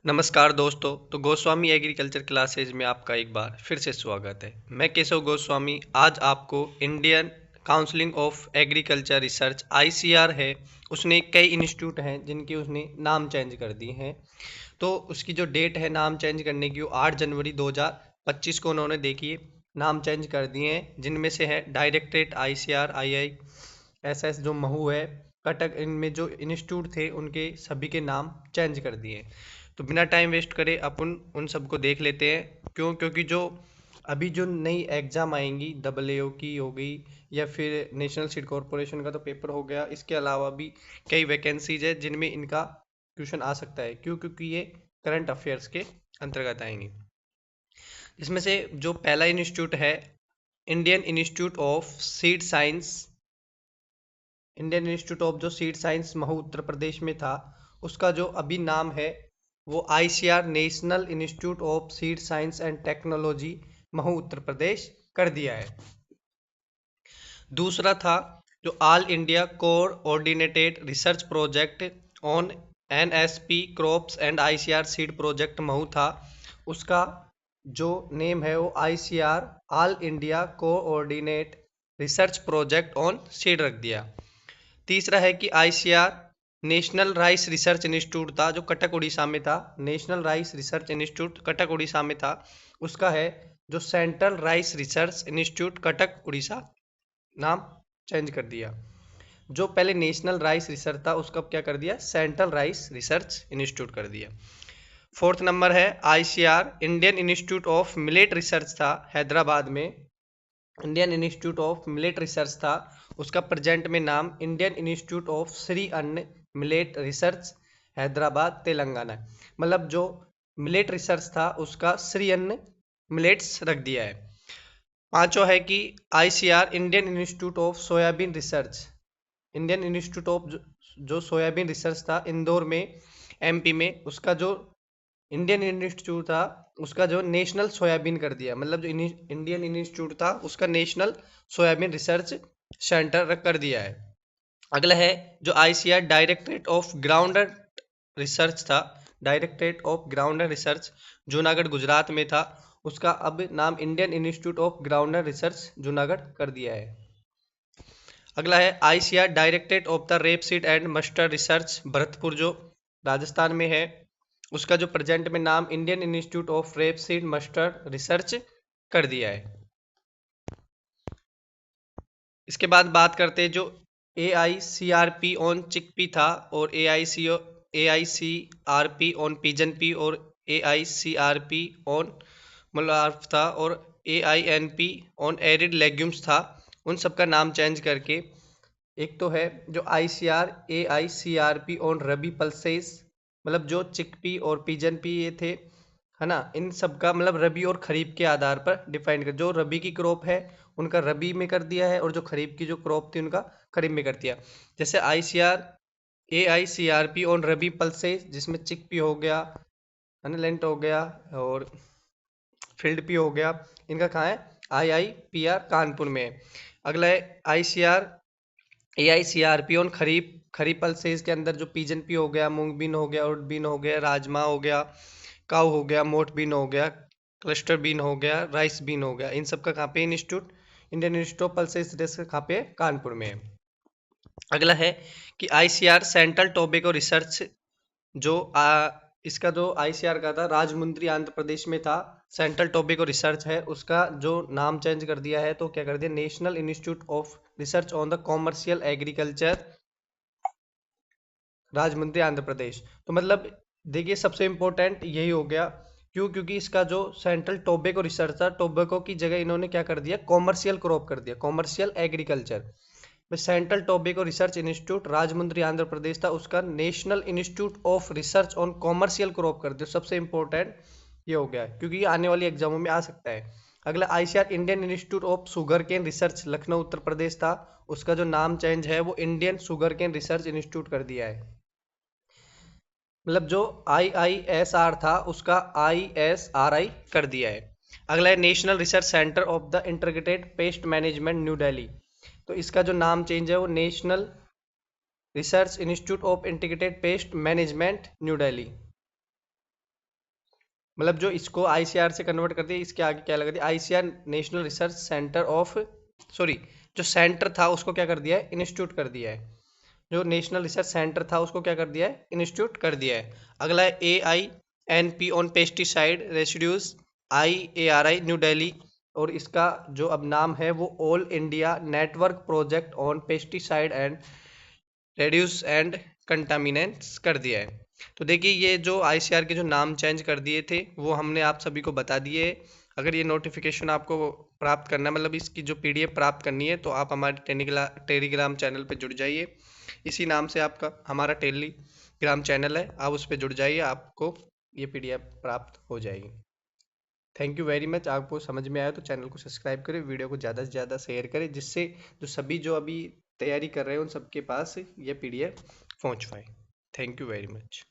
नमस्कार दोस्तों। तो गोस्वामी एग्रीकल्चर क्लासेज में आपका एक बार फिर से स्वागत है। मैं केशव गोस्वामी आज आपको Indian counselling of agriculture research ICR है, उसने कई इंस्टीट्यूट हैं जिनके उसने नाम चेंज कर दिए हैं। तो उसकी जो डेट है नाम चेंज करने की वो 8 जनवरी 2025 को उन्होंने देखिए नाम चेंज कर दिए हैं, जिनमें से है डायरेक्टरेट आईसीआर आईआईएसएस जो महू है, कटक। इनमें जो इंस्टीट्यूट थे उनके सभी के नाम चेंज कर दिए हैं। तो बिना टाइम वेस्ट करे अपन उन सबको देख लेते हैं। क्योंकि जो अभी जो नई एग्ज़ाम आएंगी AAO की हो गई या फिर नेशनल सीड कॉरपोरेशन का तो पेपर हो गया, इसके अलावा भी कई वैकेंसीज है जिनमें इनका क्वेश्चन आ सकता है। क्योंकि ये करंट अफेयर्स के अंतर्गत आएंगे। इसमें से जो पहला इंस्टीट्यूट है Indian institute of seed science, Indian institute of जो सीड साइंस महू उत्तर प्रदेश में था, उसका जो अभी नाम है वो ICR national institute of seed science and technology Mhow Uttar Pradesh कर दिया है। दूसरा था जो all India coordinated research project on NSP crops and ICR seed project Mhow था, उसका जो नेम है वो ICR all India coordinate research project on seed रख दिया। तीसरा है कि ICR national rice research institute था जो कटक उड़ीसा में था, national rice research institute Cuttack Orissa में था, उसका है जो central rice research institute Cuttack Orissa नाम चेंज कर दिया। जो पहले नेशनल राइस रिसर्च था उसका क्या कर दिया, सेंट्रल राइस रिसर्च इंस्टीट्यूट कर दिया। फोर्थ नंबर है ICR Indian institute of millet research था हैदराबाद में, Indian institute of millet research था, उसका प्रेजेंट में नाम इंडियन इंस्टीट्यूट ऑफ श्री अन्न मिलेट रिसर्च हैदराबाद तेलंगाना। मतलब जो मिलेट रिसर्च था उसका श्री अन्न मिलेट्स रख दिया है। पांचों है कि ICR Indian institute of soybean research, Indian institute of जो सोयाबीन रिसर्च था इंदौर में एमपी में, उसका जो इंडियन इंस्टीट्यूट था उसका जो नेशनल सोयाबीन कर दिया। मतलब जो इंडियन इंस्टीट्यूट था उसका नेशनल सोयाबीन रिसर्च सेंटर कर दिया है। अगला है जो ICR directorate of groundnut research था, directorate of groundnut research Junagadh Gujarat में था, उसका अब नाम Indian institute of groundnut research Junagadh कर दिया है। अगला है ICR directorate of the rapeseed and mustard research Bharatpur जो राजस्थान में है, उसका जो प्रेजेंट में नाम Indian institute of rapeseed mustard research कर दिया है। इसके बाद बात करते हैं जो AICRP ऑन चिकपी था और AICRP ऑन पिजन पी और AICRP ऑन मलार्फ था और AINP ऑन एरिड लेग्यूम्स था। उन सबका नाम चेंज करके एक तो है जो AICRP ऑन रबी पल्सेस, मतलब जो चिकपी और पिजन पी ये थे, है ना, इन सब का मतलब रबी और खरीफ के आधार पर डिफाइन कर, जो रबी की क्रॉप है उनका रबी में कर दिया है और जो खरीफ की जो क्रॉप थी उनका खरीफ में कर दिया। जैसे AICRP ऑन रबी पल्सेस जिसमें चिकपी हो गया, है ना, लेंट हो गया और फील्ड पी हो गया, इनका कहाँ है, IIPR कानपुर में है। अगला है AICRP ऑन खरीफ पल्सेस के अंदर जो पिजन पी हो गया, मूंग बीन हो गया, उर्द बीन हो गया, राजमा हो गया, काऊ हो गया, मोठ बीन हो गया, क्लस्टर बीन हो गया, राइस बीन हो गया, इन सब का कहाँ पे institute, Indian institute of pulses research कहाँ पे, कानपुर में है। अगला है कि आईसीआर सेंट्रल टोबैको रिसर्च जो इसका जो आईसीआर का था राजमुंद्री आंध्र प्रदेश में था, सेंट्रल टोबैको रिसर्च है, उसका जो नाम चेंज कर दिया है तो क्या कर दिया, national institute of research on the commercial agriculture Rajahmundry Andhra Pradesh. तो मतलब देखिए सबसे इम्पोर्टेंट यही हो गया। क्योंकि इसका जो सेंट्रल टोबैको रिसर्च था, टोबैको की जगह इन्होंने क्या कर दिया, कॉमर्शियल क्रॉप कर दिया, commercial agriculture. Central tobacco research institute Rajahmundry Andhra Pradesh था, उसका national institute of research on commercial crop कर दिया। सबसे इंपॉर्टेंट ये हो गया क्योंकि ये आने वाली एग्जामों में आ सकता है। अगला ICR Indian institute of sugar cane research Lucknow Uttar Pradesh था, उसका जो नाम चेंज है वो Indian sugar cane research institute कर दिया है। मतलब जो IISR था उसका ISRI कर दिया है। अगला है national research centre of the integrated pest management new Delhi, तो इसका जो नाम चेंज है वो national research institute of integrated pest management new Delhi. मतलब जो इसको आईसीआर से कन्वर्ट कर दिया, इसके आगे क्या लगा दिया, ICR national research centre of, sorry, जो सेंटर था उसको क्या कर दिया है, इंस्टीट्यूट कर दिया है। जो नेशनल रिसर्च सेंटर था उसको क्या कर दिया है, इंस्टीट्यूट कर दिया है। अगला है AINP on pesticide residues, IARI new Delhi, और इसका जो अब नाम है वो all India network project on pesticide and reduce and contaminants कर दिया है। तो देखिए ये जो आईसीआर के जो नाम चेंज कर दिए थे वो हमने आप सभी को बता दिए। अगर ये नोटिफिकेशन आपको प्राप्त करना है, मतलब इसकी जो PDF प्राप्त करनी है, तो आप हमारे टेलीग्राम चैनल पे जुड़ जाइए। इसी नाम से आपका हमारा टेलीग्राम चैनल है, आप उस पर जुड़ जाइए, आपको ये PDF प्राप्त हो जाएगी। Thank you very much. आपको समझ में आया तो चैनल को सब्सक्राइब करें, वीडियो को ज़्यादा से ज़्यादा शेयर करें, जिससे जो सभी जो अभी तैयारी कर रहे हैं उन सबके पास ये PDF पहुंच पाए। Thank you very much.